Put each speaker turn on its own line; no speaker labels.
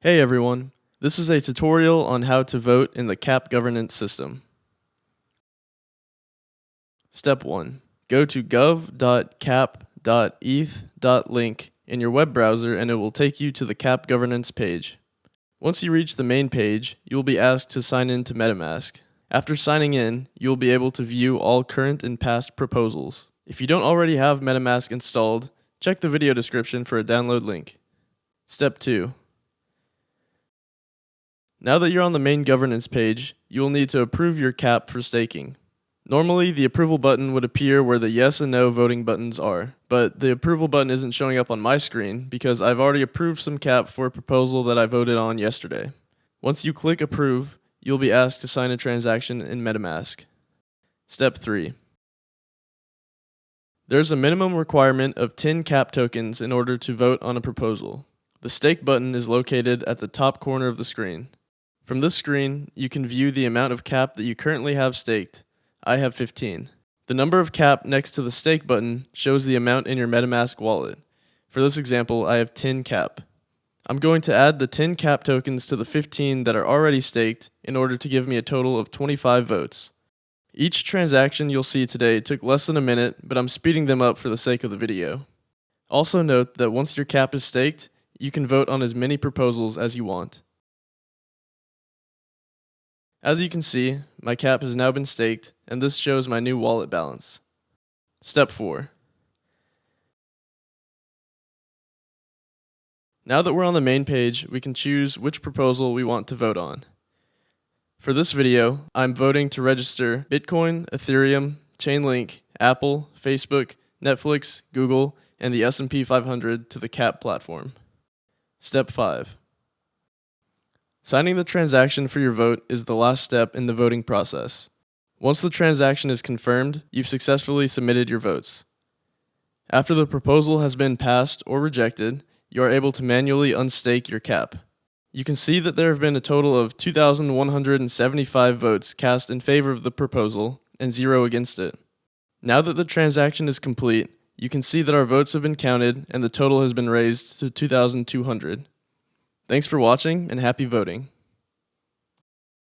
Hey everyone, this is a tutorial on how to vote in the CAP governance system. Step 1. Go to gov.cap.eth.link in your web browser and it will take you to the CAP governance page. Once you reach the main page, you will be asked to sign in to MetaMask. After signing in, you will be able to view all current and past proposals. If you don't already have MetaMask installed, check the video description for a download link. Step 2. Now that you're on the main governance page, you will need to approve your CAP for staking. Normally, the approval button would appear where the yes and no voting buttons are, but the approval button isn't showing up on my screen because I've already approved some CAP for a proposal that I voted on yesterday. Once you click approve, you'll be asked to sign a transaction in MetaMask. Step 3. There's a minimum requirement of 10 CAP tokens in order to vote on a proposal. The stake button is located at the top corner of the screen. From this screen, you can view the amount of CAP that you currently have staked. I have 15. The number of CAP next to the stake button shows the amount in your MetaMask wallet. For this example, I have 10 CAP. I'm going to add the 10 CAP tokens to the 15 that are already staked in order to give me a total of 25 votes. Each transaction you'll see today took less than a minute, but I'm speeding them up for the sake of the video. Also note that once your CAP is staked, you can vote on as many proposals as you want. As you can see, my CAP has now been staked, and this shows my new wallet balance. Step 4. Now that we're on the main page, we can choose which proposal we want to vote on. For this video, I'm voting to register Bitcoin, Ethereum, Chainlink, Apple, Facebook, Netflix, Google, and the S&P 500 to the CAP platform. Step 5. Signing the transaction for your vote is the last step in the voting process. Once the transaction is confirmed, you've successfully submitted your votes. After the proposal has been passed or rejected, you are able to manually unstake your CAP. You can see that there have been a total of 2,175 votes cast in favor of the proposal and 0 against it. Now that the transaction is complete, you can see that our votes have been counted and the total has been raised to 2,200. Thanks for watching and happy voting.